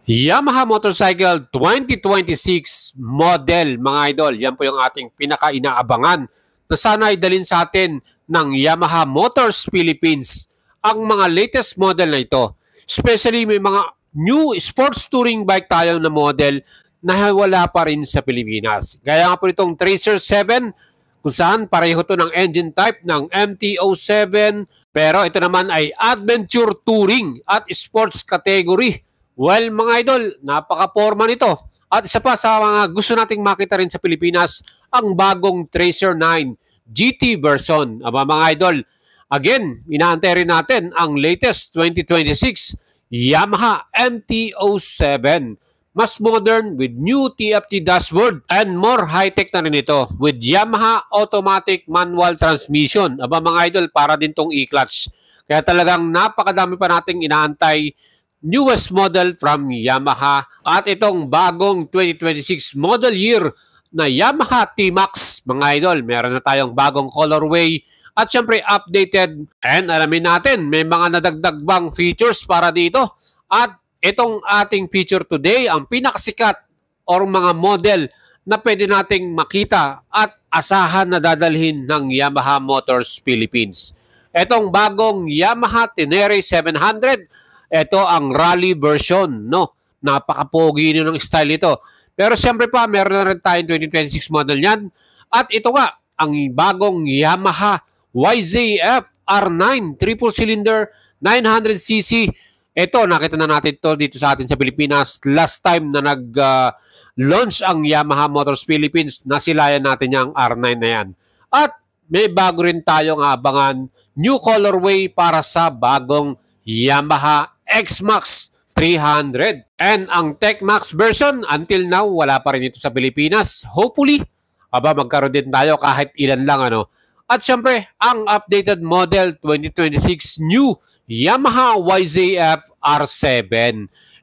Yamaha Motorcycle 2026 model, mga idol. Yan po yung ating pinaka-inaabangan na sana ay dalhin sa atin ng Yamaha Motors Philippines ang mga latest model na ito. Especially may mga new sports touring bike tayo na model na wala pa rin sa Pilipinas. Gaya nga po itong Tracer 7 kung saan pareho to ng engine type ng MT-07, pero ito naman ay adventure touring at sports category. Well, mga idol, napaka-forma nito. At isa pa sa mga gusto nating makita rin sa Pilipinas, ang bagong Tracer 9 GT version. Aba, mga idol, again, inaantay rin natin ang latest 2026 Yamaha MT-07. Mas modern with new TFT dashboard and more high-tech na rin ito with Yamaha automatic manual transmission. Aba, mga idol, para din tong e-clutch. Kaya talagang napakadami pa nating inaantay newest model from Yamaha at itong bagong 2026 model year na Yamaha T-Max, mga idol. Meron na tayong bagong colorway at syempre updated, and alamin natin may mga nadagdag bang features para dito. At itong ating feature today, ang pinakasikat or mga model na pwede nating makita at asahan na dadalhin ng Yamaha Motors Philippines. Itong bagong Yamaha Tenere 700, ito ang rally version, no? Napaka-pogi nyo ng style ito. Pero siyempre pa, meron na rin tayong 2026 model yan. At ito nga, ang bagong Yamaha YZF R9 triple cylinder 900cc. Ito, nakita na natin ito dito sa atin sa Pilipinas. Last time na nag-launch ang Yamaha Motors Philippines, nasilayan natin yung R9 na yan. At may bago rin tayong abangan, new colorway para sa bagong Yamaha X-Max 300. And ang Tech-Max version, until now, wala pa rin ito sa Pilipinas. Hopefully, magkaroon din tayo kahit ilan lang, ano. At syempre, ang updated model 2026 new Yamaha YZF R7.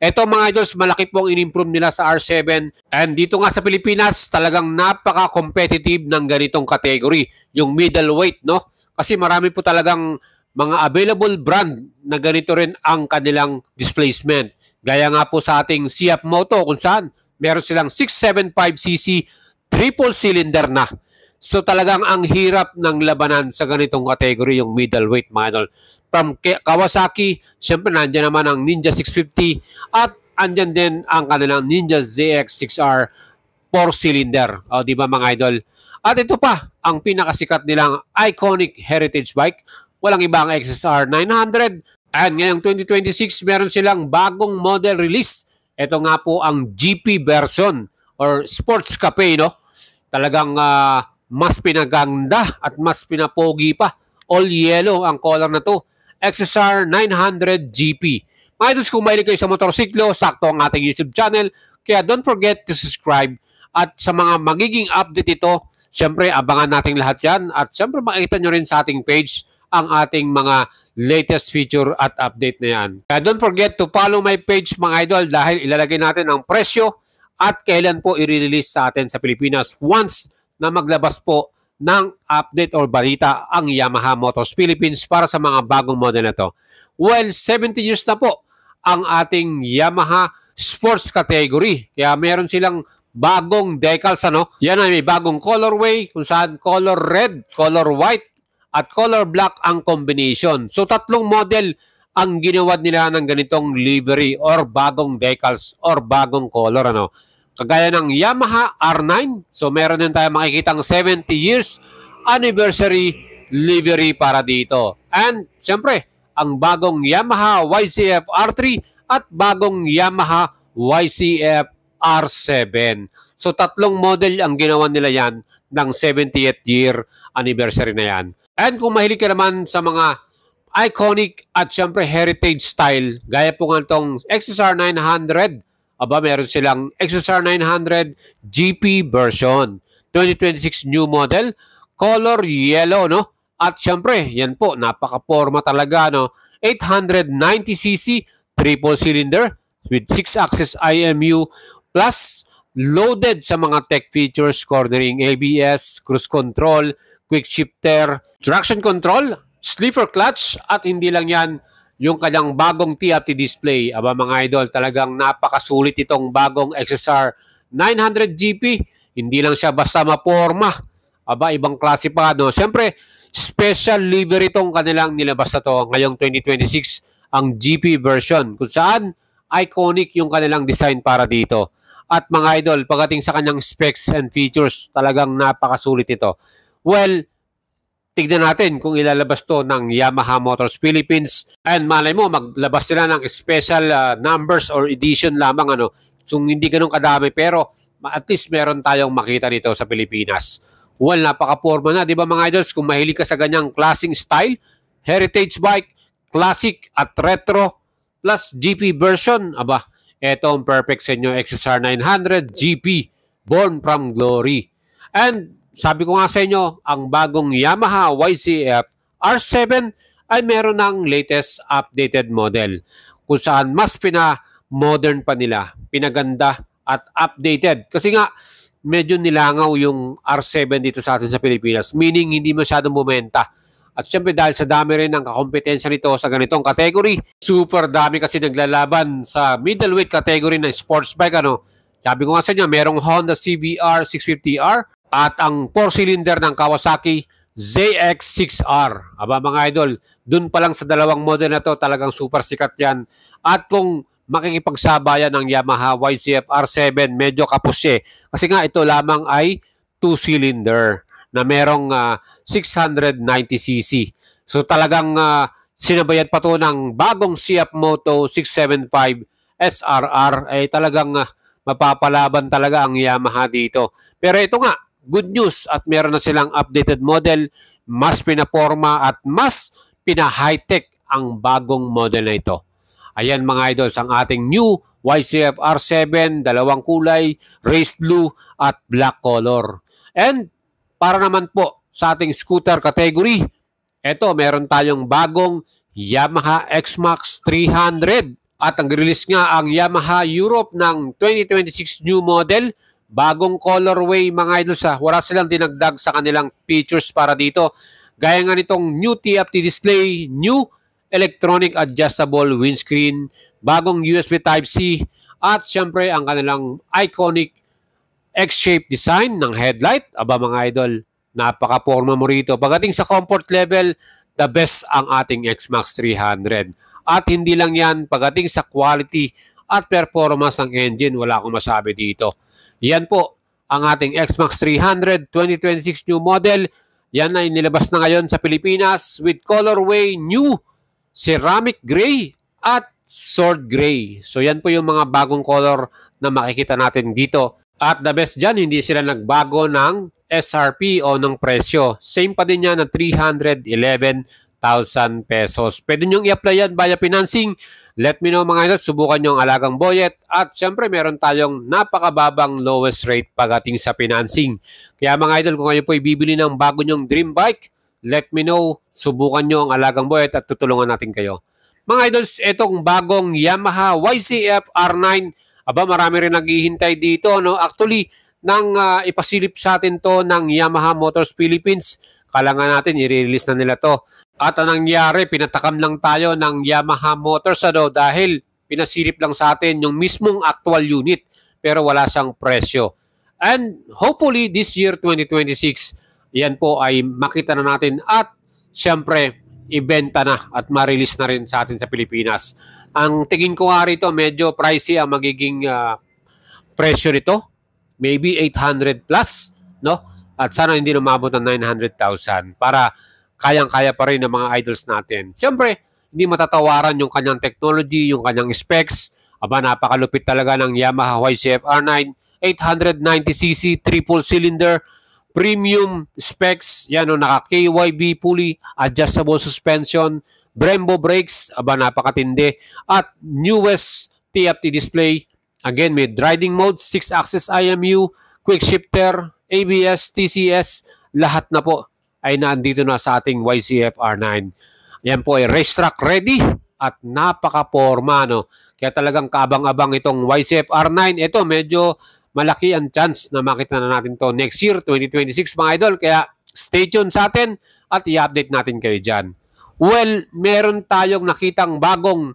Ito, mga idols, malaki pong in-improve nila sa R7. And dito nga sa Pilipinas, talagang napaka-competitive ng ganitong category. Yung middleweight, no? Kasi marami po talagang mga available brand na ganito rin ang kanilang displacement. Gaya nga po sa ating Siap Moto kung saan meron silang 675cc triple cylinder na. So talagang ang hirap ng labanan sa ganitong category, yung middleweight, mga idol. From Kawasaki, syempre nandiyan naman ang Ninja 650 at andyan din ang kanilang Ninja ZX-6R 4-cylinder. O, di ba, mga idol? At ito pa, ang pinakasikat nilang iconic heritage bike. Walang ibang XSR 900. And ngayong 2026, meron silang bagong model release. Ito nga po ang GP version or Sports Cafe, no? Talagang mas pinaganda at mas pinapogi pa. All yellow ang color na to. XSR 900 GP. Mga idols, kung mahilig kayo sa motorsiklo, sakto ang ating YouTube channel. Kaya don't forget to subscribe. At sa mga magiging update ito, syempre abangan natin lahat yan. At syempre makikita nyo rin sa ating page ang ating mga latest feature at update na yan. Kaya don't forget to follow my page, mga idol, dahil ilalagay natin ang presyo at kailan po i-release sa atin sa Pilipinas once na maglabas po ng update or balita ang Yamaha Motors Philippines para sa mga bagong model na to. Well, 70 years na po ang ating Yamaha Sports category. Kaya meron silang bagong decals, ano? Yan ay may bagong colorway kung saan color red, color white, at color black ang combination. So tatlong model ang ginawa nila ng ganitong livery or bagong decals or bagong color, ano. Kagaya ng Yamaha R9, so meron din tayo makikitang 70 years anniversary livery para dito. And siyempre, ang bagong Yamaha YCF R3 at bagong Yamaha YCF R7. So tatlong model ang ginawa nila yan ng 70th year anniversary na yan. And kung mahilig ka naman sa mga iconic at syempre heritage style, gaya po nga itong XSR 900, meron silang XSR 900 GP version. 2026 new model, color yellow, no? At syempre, yan po, napaka-forma talaga, no? 890cc triple cylinder with 6-axis IMU plus loaded sa mga tech features, cornering ABS, cruise control, quick shifter, traction control, sleeper clutch, at hindi lang yan, yung kanyang bagong TFT display. Aba mga idol, talagang napakasulit itong bagong XSR 900 GP. Hindi lang siya basta maporma. Aba, ibang klase pa. No? Siyempre, special livery itong kanilang nilabas na to ngayong 2026, ang GP version, kung saan iconic yung kanilang design para dito. At mga idol, pagdating sa kanyang specs and features, talagang napakasulit ito. Well, tignan natin kung ilalabas to ng Yamaha Motors Philippines. And malay mo, maglabas sila ng special numbers or edition lamang. So, hindi ganun kadami, pero at least meron tayong makita dito sa Pilipinas. Well, napaka-forma na. Di ba mga idols, kung mahilig ka sa ganyang classing style, heritage bike, classic at retro, plus GP version, aba, ito ang perfect sa inyo, XSR 900 GP, Born from Glory. And sabi ko nga sa inyo, ang bagong Yamaha YZF R7 ay meron ng latest updated model kung saan mas pina-modern pa nila, pinaganda at updated. Kasi nga, medyo nilangaw yung R7 dito sa atin sa Pilipinas, meaning hindi masyadong bumenta. At syempre dahil sa dami rin ng kakompetensya nito sa ganitong category, super dami kasi naglalaban sa middleweight category ng sports bike. Sabi ko nga sa inyo, merong Honda CBR 650R at ang 4-cylinder ng Kawasaki ZX6R. Aba mga idol, dun pa lang sa dalawang model na to, talagang super sikat yan. At kung makikipagsabayan ng Yamaha YZF R7, medyo kapusye. Kasi nga ito lamang ay 2-cylinder na merong 690cc. So talagang sinabayan pa to ng bagong CF Moto 675 SRR, ay talagang mapapalaban talaga ang Yamaha dito. Pero ito nga, good news at meron na silang updated model, mas pinaporma at mas pina-high-tech ang bagong model na ito. Ayan mga idols, ang ating new YZF R7, dalawang kulay, race blue at black color. And para naman po sa ating scooter category, eto meron tayong bagong Yamaha X-Max 300 at ang release nga ang Yamaha Europe ng 2026 new model, bagong colorway mga idols. Wala silang dinagdag sa kanilang features para dito. Gaya nga nitong new TFT display, new electronic adjustable windscreen, bagong USB Type-C at syempre ang kanilang iconic X-shaped design ng headlight. Aba mga idol, napaka-forma mo rito. Pagdating sa comfort level, the best ang ating X-Max 300. At hindi lang yan, pagdating sa quality at performance ng engine, wala akong masabi dito. Yan po ang ating X-Max 300 2026 new model. Yan ay nilabas na ngayon sa Pilipinas with colorway new ceramic gray at sword gray. So yan po yung mga bagong color na makikita natin dito. At the best dyan, hindi sila nagbago ng SRP o ng presyo. Same pa din yan na 311,000 pesos. Pwede nyo i-apply yan via financing. Let me know mga idol, subukan nyo ang Alagang Boyet. At syempre meron tayong napakababang lowest rate pagdating sa financing. Kaya mga idol, kung kayo po ibibili ng bago nyong dream bike, let me know, subukan nyo ang Alagang Boyet at tutulungan natin kayo. Mga idols, itong bagong Yamaha YZF R9, aba, marami rin naghihintay dito. Actually, nang ipasilip sa atin to ng Yamaha Motors Philippines, kala nga natin, i-release na nila to. At anong nangyari, pinatakam lang tayo ng Yamaha Motors dahil pinasilip lang sa atin yung mismong actual unit, pero wala siyang presyo. And hopefully, this year, 2026, yan po ay makita na natin at syempre, ibenta na at ma-release na rin sa atin sa Pilipinas. Ang tingin ko nga rito, medyo pricey ang magiging presyo nito. Maybe 800 plus, no? At sana hindi lumabot ng 900,000 para kayang-kaya pa rin ng mga idols natin. Siyempre, hindi matatawaran yung kanyang technology, yung kanyang specs. Aba, napakalupit talaga ng Yamaha YZF R9, 890cc, triple cylinder, premium specs, yan o, naka-KYB pulley, adjustable suspension, Brembo brakes, aba napakatindi, at newest TFT display, again with riding mode, 6-axis IMU, quick shifter, ABS, TCS, lahat na po ay nandito na sa ating YZF R9. Yan po ay racetrack ready at napaka-forma, no? Kaya talagang kaabang-abang itong YZF R9. Ito medyo malaki ang chance na makita na natin to next year, 2026 mga idol. Kaya stay tuned sa atin at i-update natin kayo dyan. Well, meron tayong nakitang bagong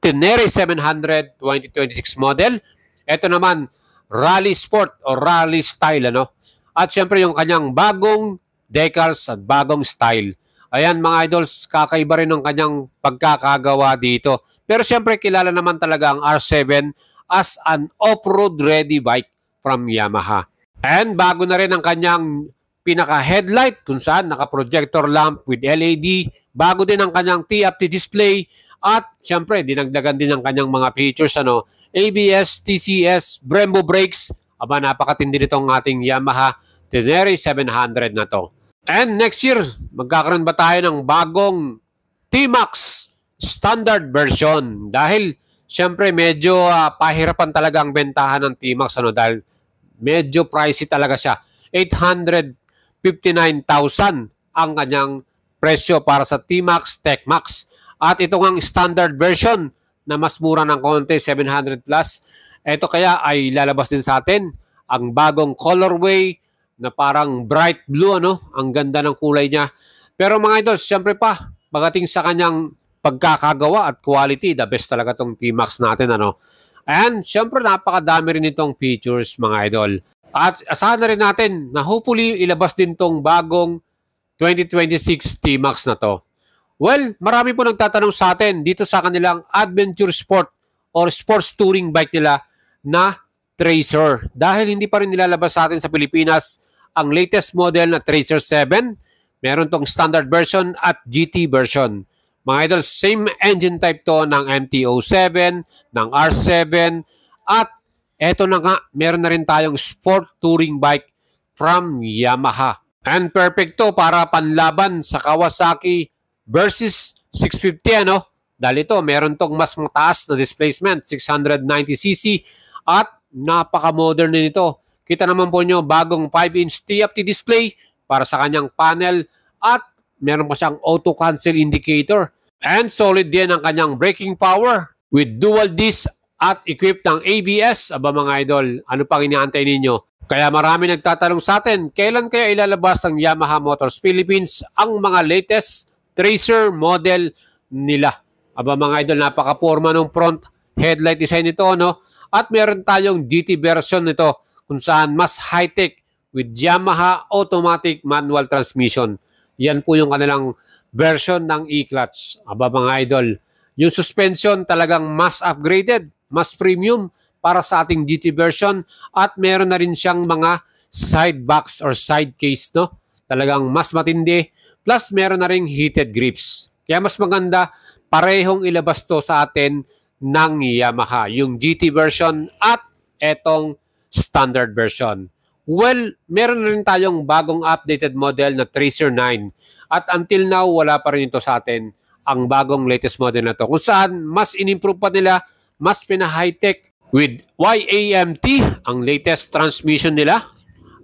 Tenere 700 2026 model. Ito naman, Rally Sport o Rally Style. Ano? At syempre yung kanyang bagong decals at bagong style. Ayan mga idols, kakaiba rin ng kanyang pagkakagawa dito. Pero syempre kilala naman talaga ang R7 as an off-road ready bike from Yamaha. And bago na rin ang kanyang pinaka-headlight kung saan naka-projector lamp with LED. Bago din ang kanyang TFT display. At syempre, dinagdagan din ang kanyang mga features, ano, ABS, TCS, Brembo brakes. Aba, napakatindi nitong ating Yamaha Tenere 700 na to. And next year, magkakaroon ba tayo ng bagong T-Max standard version? Dahil syempre medyo pahirapan talaga ang bentahan ng T-Max, ano, dahil medyo pricey talaga siya. 859,000 ang kanyang presyo para sa T-Max TechMax. At ito ngang standard version na mas mura ng konti, 700 plus. Ito kaya ay lalabas din sa atin ang bagong colorway na parang bright blue, ano? Ang ganda ng kulay niya. Pero mga idol, syempre pa, pagdating sa kanyang pagkakagawa at quality, the best talaga tong T-Max natin, ano? And syempre napakadami rin itong features, mga idol. At asahan na rin natin na hopefully ilabas din tong bagong 2026 T-Max na to. Well, marami po nagtatanong sa atin dito sa kanilang adventure sport or sports touring bike nila na Tracer. Dahil hindi pa rin nilalabas sa atin sa Pilipinas ang latest model na Tracer 7. Meron tong standard version at GT version. Mga idol, same engine type to ng MT-07, ng R7, at eto na nga, meron na rin tayong sport touring bike from Yamaha. And perfect to para panlaban sa Kawasaki versus 650, ano? Dahil ito, meron tong mas mataas na displacement, 690cc, at napaka-modern din ito. Kita naman po nyo, bagong 5-inch TFT display para sa kanyang panel, at meron pa siyang auto cancel indicator. And solid din ang kanyang braking power with dual disc at equipped ng ABS. Aba mga idol, ano pang inaantay ninyo? Kaya marami nagtatanong sa atin, kailan kaya ilalabas ng Yamaha Motors Philippines ang mga latest Tracer model nila? Aba mga idol, napaka-forma ng front headlight design nito, no? At meron tayong GT version nito kung saan mas high-tech with Yamaha automatic manual transmission. Yan po yung kanilang version ng e-clutch. Aba mga idol, yung suspension talagang mas upgraded, mas premium para sa ating GT version, at meron na rin siyang mga side box or side case, no? Talagang mas matindi. Plus, meron na ring heated grips. Kaya mas maganda, parehong ilabas to sa atin ng Yamaha. Yung GT version at etong standard version. Well, meron na rin tayong bagong updated model na Tracer 9. At until now, wala pa rin ito sa atin ang bagong latest model na to. Kung saan, mas in-improve pa nila, mas pina-high-tech with YAMT, ang latest transmission nila.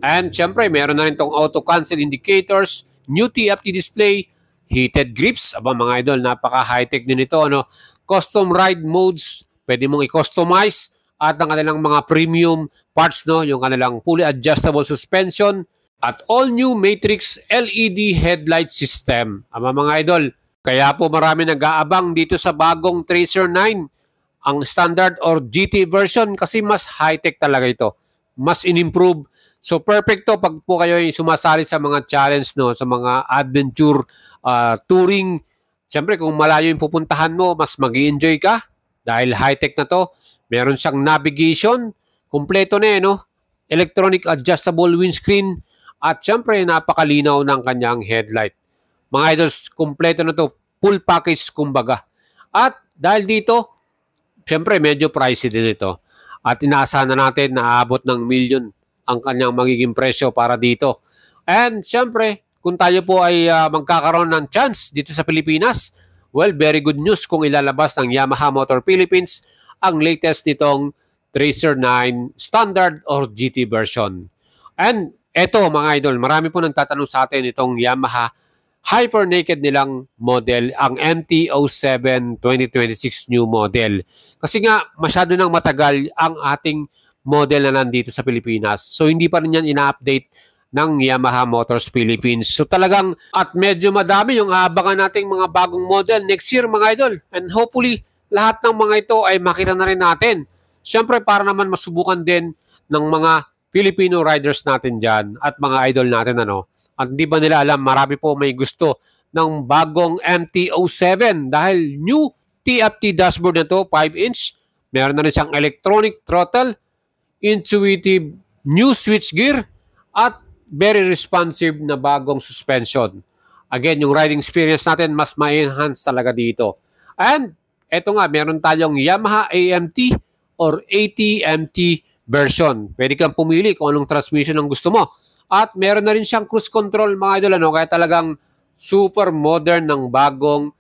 And syempre, meron na rin itong auto cancel indicators, new TFT display, heated grips. Aba mga idol, napaka-high-tech din ito, ano? Custom ride modes, pwede mong i-customize, at ang kanilang mga premium parts, no? Yung kanilang fully adjustable suspension, at all new Matrix LED headlight system. Aba mga idol, kaya po marami nag-aabang dito sa bagong Tracer 9, ang standard or GT version, kasi mas high-tech talaga ito. Mas in-improve. So perfect to pag po kayo ay sumasali sa mga challenge, no, sa mga adventure touring. Siyempre kung malayo yung pupuntahan mo, mas mag-i-enjoy ka dahil high-tech na to. Meron siyang navigation, kumpleto na no? Electronic adjustable windscreen, at siyempre napakalinaw ng kanyang headlight. Mga idols, kumpleto na to, full package kumbaga. At dahil dito, siyempre medyo pricey din ito. At inaasahan na natin na aabot ng milyon ang kanyang magiging presyo para dito. And syempre, kung tayo po ay magkakaroon ng chance dito sa Pilipinas, well, very good news kung ilalabas ng Yamaha Motor Philippines ang latest nitong Tracer 9 Standard or GT version. And eto mga idol, marami po nang tatanong sa atin itong Yamaha Hyper Naked nilang model, ang MT-07 2026 new model. Kasi nga, masyado nang matagal ang ating model na nandito sa Pilipinas. So, hindi pa rin yan ina-update ng Yamaha Motors Philippines. So talagang at medyo madami yung aabangan nating mga bagong model next year mga idol. And hopefully lahat ng mga ito ay makita na rin natin. Siyempre para naman masubukan din ng mga Filipino riders natin dyan at mga idol natin ano. At di ba nila alam, marami po may gusto ng bagong MT-07 dahil new TFT dashboard na to, 5-inch. Meron na rin siyang electronic throttle, intuitive new switchgear, at very responsive na bagong suspension. Again, yung riding experience natin mas ma-enhance talaga dito. And eto nga, meron tayong Yamaha AMT or ATMT version. Pwede kang pumili kung anong transmission ang gusto mo. At meron na rin siyang cruise control mga idol, ano? Kaya talagang super modern ng bagong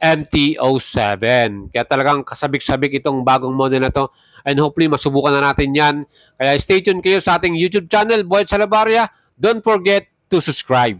MT-07. Kaya talagang kasabik-sabik itong bagong model na to. And hopefully masubukan na natin yan. Kaya stay tuned kayo sa ating YouTube channel, Boy Salabaria. Don't forget to subscribe.